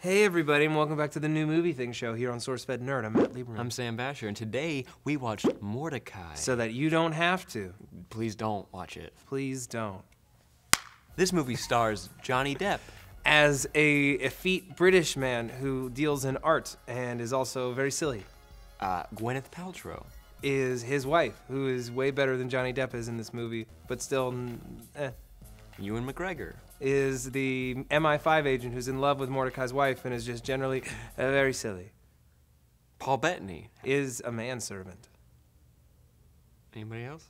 Hey everybody, and welcome back to the New Movie Thing show here on SourceFedNERD. I'm Matt Lieberman. I'm Sam Basher, and today we watched Mortdecai. So that you don't have to. Please don't watch it. Please don't. This movie stars Johnny Depp as a effete British man who deals in art and is also very silly. Gwyneth Paltrow is his wife, who is way better than Johnny Depp is in this movie, but still, Ewan McGregor is the MI5 agent who's in love with Mortdecai's wife and is just generally very silly. Paul Bettany is a manservant. Anybody else?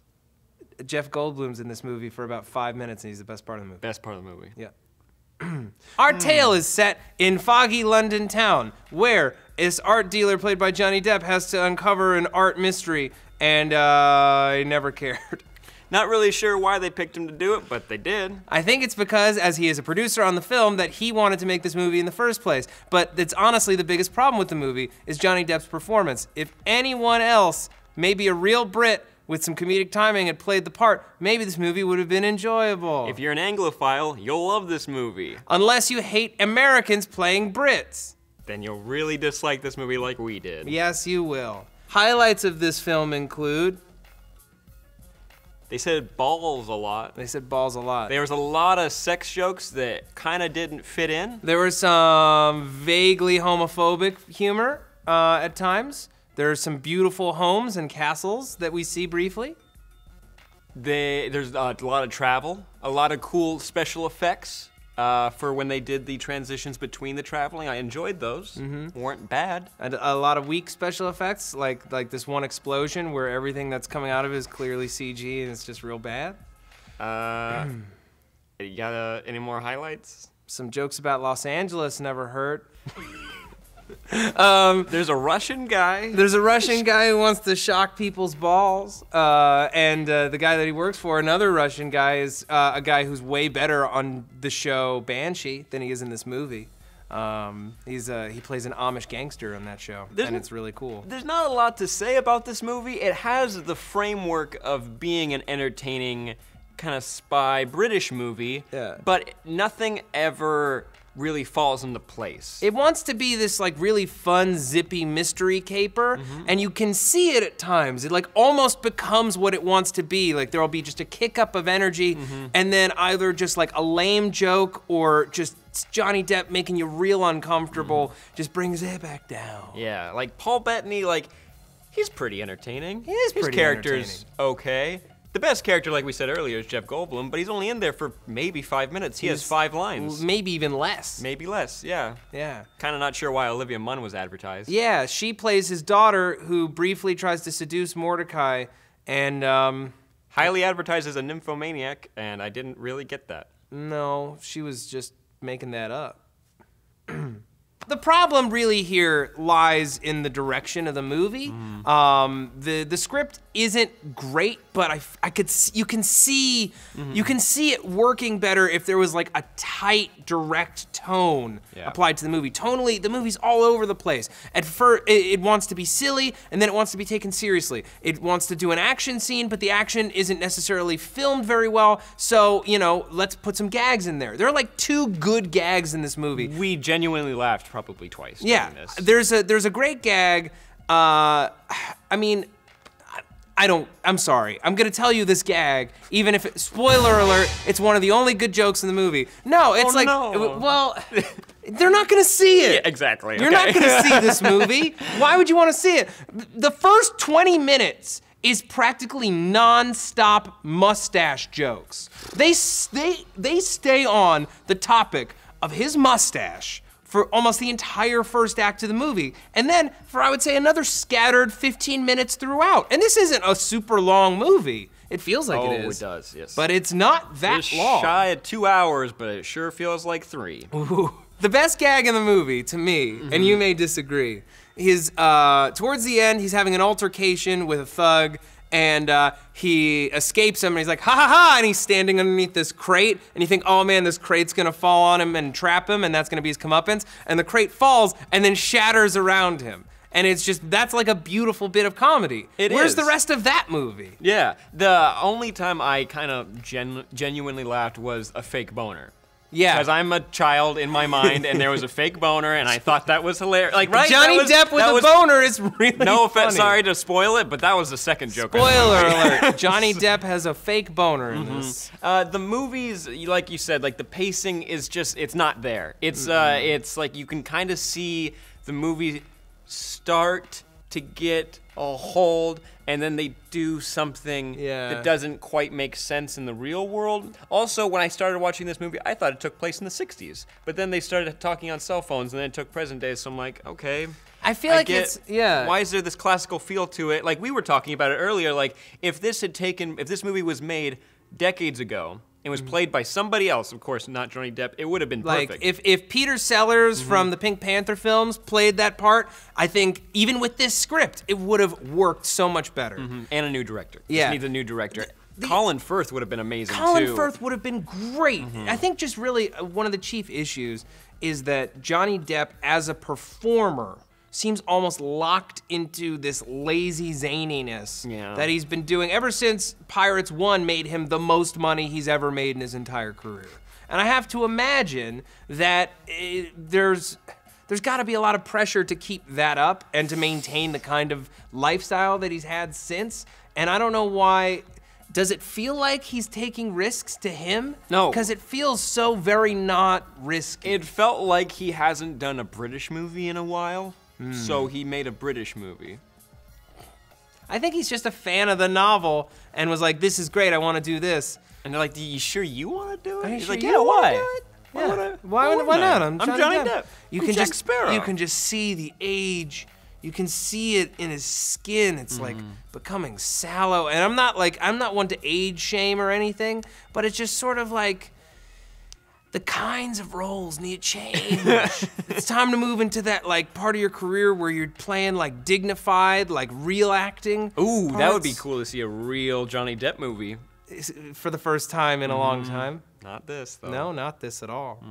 Jeff Goldblum's in this movie for about 5 minutes, and he's the best part of the movie. Best part of the movie. Yeah. Our tale is set in foggy London town, where this art dealer played by Johnny Depp has to uncover an art mystery, and I never cared. Not really sure why they picked him to do it, but they did. I think it's because, as he is a producer on the film, that he wanted to make this movie in the first place. But it's honestly the biggest problem with the movie is Johnny Depp's performance. If anyone else, maybe a real Brit with some comedic timing, had played the part, maybe this movie would have been enjoyable. If you're an Anglophile, you'll love this movie. Unless you hate Americans playing Brits. Then you'll really dislike this movie like we did. Yes, you will. Highlights of this film include... They said balls a lot. They said balls a lot. There was a lot of sex jokes that kind of didn't fit in. There was some vaguely homophobic humor at times. There's some beautiful homes and castles that we see briefly. There's a lot of travel, a lot of cool special effects for when they did the transitions between the traveling. I enjoyed those. Weren't bad. And a lot of weak special effects, like this one explosion where everything that's coming out of it is clearly CG and it's just real bad. You got any more highlights? Some jokes about Los Angeles never hurt. There's a Russian guy. There's a Russian guy who wants to shock people's balls, and the guy that he works for, another Russian guy, is a guy who's way better on the show Banshee than he is in this movie. He plays an Amish gangster on that show, and it's really cool. There's not a lot to say about this movie. It has the framework of being an entertaining kind of spy British movie, but nothing ever really falls into place. It wants to be this like really fun, zippy mystery caper, and you can see it at times. It like almost becomes what it wants to be. Like there'll be just a kick up of energy, and then either just like a lame joke or just Johnny Depp making you real uncomfortable just brings it back down. Yeah, like Paul Bettany, like he's pretty entertaining. He is pretty entertaining. His character's okay. The best character, like we said earlier, is Jeff Goldblum, but he's only in there for maybe 5 minutes. He has 5 lines. Maybe even less. Maybe less, yeah. Yeah. Kind of not sure why Olivia Munn was advertised. Yeah, she plays his daughter who briefly tries to seduce Mortdecai and, highly advertised as a nymphomaniac, and I didn't really get that. No, she was just making that up. The problem really here lies in the direction of the movie. The script isn't great, but you can see it working better if there was like a tight, direct tone applied to the movie. Tonally, the movie's all over the place. At first, it wants to be silly, and then it wants to be taken seriously. It wants to do an action scene, but the action isn't necessarily filmed very well, so, you know, let's put some gags in there. There are like 2 good gags in this movie. We genuinely laughed probably twice. Yeah, this. there's a great gag. I mean, I'm sorry. I'm gonna tell you this gag, even if spoiler alert, it's one of the only good jokes in the movie. No, it's well, they're not gonna see it. Yeah, exactly. You're not gonna see this movie. Why would you wanna see it? The first 20 minutes is practically non-stop mustache jokes. They stay on the topic of his mustache for almost the entire first act of the movie. And then for, I would say, another scattered 15 minutes throughout. And this isn't a super long movie. It feels like it is. Oh, it does, yes. But it's not that long. Shy of 2 hours, but it sure feels like 3. Ooh. The best gag in the movie, to me, and you may disagree, is towards the end, he's having an altercation with a thug, and he escapes him, and he's like, ha ha ha, and he's standing underneath this crate, and you think, oh man, this crate's gonna fall on him and trap him, and that's gonna be his comeuppance, and the crate falls, and then shatters around him. And it's just, that's like a beautiful bit of comedy. Where's the rest of that movie? Yeah, the only time I kind of genuinely laughed was a fake boner. Yeah. Because I'm a child in my mind, and there was a fake boner, and I thought that was hilarious. Like, right? Johnny Depp with a boner is really funny. Sorry to spoil it, but that was the second joke. Spoiler alert. Johnny Depp has a fake boner in this. The movies, like you said, like the pacing is just, it's not there. It's like you can kind of see the movie start to get a hold, and then they do something that doesn't quite make sense in the real world. Also, when I started watching this movie, I thought it took place in the 60s. But then they started talking on cell phones, and then it took present day, so I'm like, okay. I feel like it's, Why is there this classical feel to it? Like, we were talking about it earlier, like, if this movie was made decades ago, and was played by somebody else, of course, not Johnny Depp, it would have been perfect. Like, if Peter Sellers from the Pink Panther films played that part, I think, even with this script, it would have worked so much better. And a new director. Yeah. Just needs a new director. Colin Firth would have been amazing, Colin Firth would have been great. I think just really one of the chief issues is that Johnny Depp, as a performer, seems almost locked into this lazy zaniness that he's been doing ever since Pirates 1 made him the most money he's ever made in his entire career. And I have to imagine that there's got to be a lot of pressure to keep that up and to maintain the kind of lifestyle that he's had since. And I don't know why. Does it feel like he's taking risks to him? No. Because it feels so very not risky. It felt like he hasn't done a British movie in a while. So he made a British movie. I think he's just a fan of the novel and was like, this is great, I want to do this. And they're like, you sure you want to do it? He's like, yeah, why? Why not? I'm Johnny Depp. You Jack Sparrow. You can just see the age. You can see it in his skin. It's like becoming sallow. And I'm not one to age shame or anything, but it's just sort of like, the kinds of roles need to change. It's time to move into that like part of your career where you're playing like dignified, like real acting. Ooh, that would be cool to see a real Johnny Depp movie. For the first time in a long time. Not this, though. No, not this at all.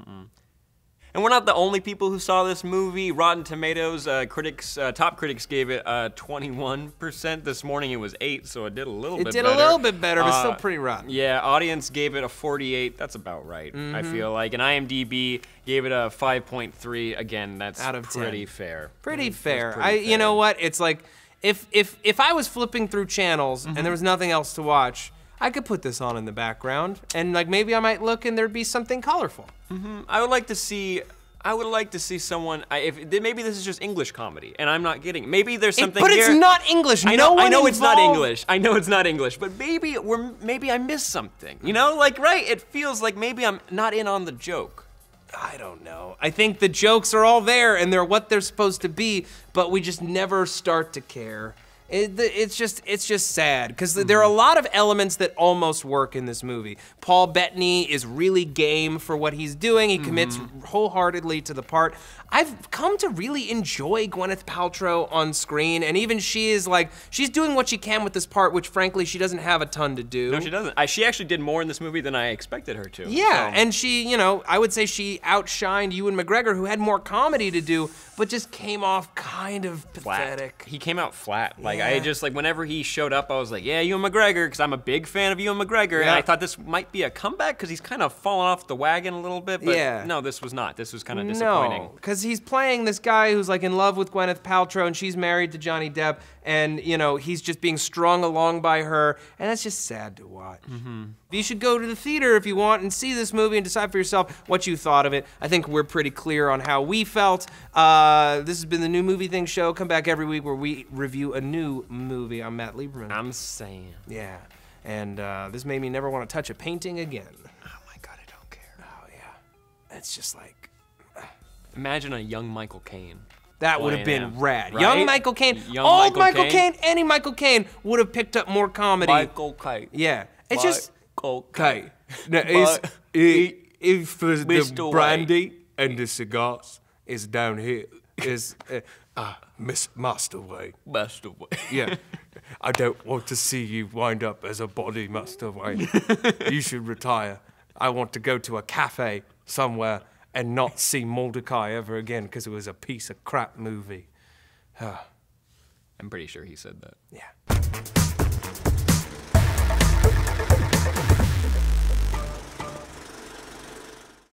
And we're not the only people who saw this movie. Rotten Tomatoes top critics gave it 21%. This morning it was 8, so it did a little bit better. It did a little bit better, but still pretty rotten. Yeah, audience gave it a 48. That's about right, I feel like. And IMDb gave it a 5.3. Again, that's out of 10. Pretty fair. Pretty fair. You know what? It's like, if I was flipping through channels and there was nothing else to watch, I could put this on in the background, and like maybe I might look and there'd be something colorful. I would like to see someone. Maybe this is just English comedy, and I'm not getting it. Maybe there's something but here. It's not English. I know it's not English. I know it's not English, but maybe I missed something. You know, like it feels like maybe I'm not in on the joke. I don't know. I think the jokes are all there, and they're what they're supposed to be, but we just never start to care. It's just sad because there are a lot of elements that almost work in this movie. Paul Bettany is really game for what he's doing. He commits wholeheartedly to the part. I've come to really enjoy Gwyneth Paltrow on screen, and even she is like, she's doing what she can with this part, which frankly she doesn't have a ton to do. No, she doesn't. She actually did more in this movie than I expected her to. Yeah, and she, I would say she outshined Ewan McGregor, who had more comedy to do, but just came off kind of pathetic. He came out flat. I just, whenever he showed up, I was like, yeah, Ewan McGregor, because I'm a big fan of Ewan McGregor, and I thought this might be a comeback, because he's kind of fallen off the wagon a little bit, but no, this was not. This was kind of disappointing. No, because he's playing this guy who's like in love with Gwyneth Paltrow, and she's married to Johnny Depp, and, he's just being strung along by her, and that's just sad to watch. You should go to the theater if you want and see this movie and decide for yourself what you thought of it. I think we're pretty clear on how we felt. This has been the New Movie Thing Show. Come back every week where we review a new movie. I'm Matt Lieberman. I'm Sam. Yeah, and this made me never want to touch a painting again. Oh my God, I don't care. Oh yeah, it's just like... Imagine a young Michael Caine. That would have been rad. Right? Young Michael Caine, old Michael Caine, any Michael Caine would have picked up more comedy. Michael Caine. Yeah, it's just... Okay. No, if the brandy and the cigars is down here, is Miss Masterway. Masterway. Yeah. I don't want to see you wind up as a body, Masterway. You should retire. I want to go to a cafe somewhere and not see Mortdecai ever again because it was a piece of crap movie. I'm pretty sure he said that. Yeah.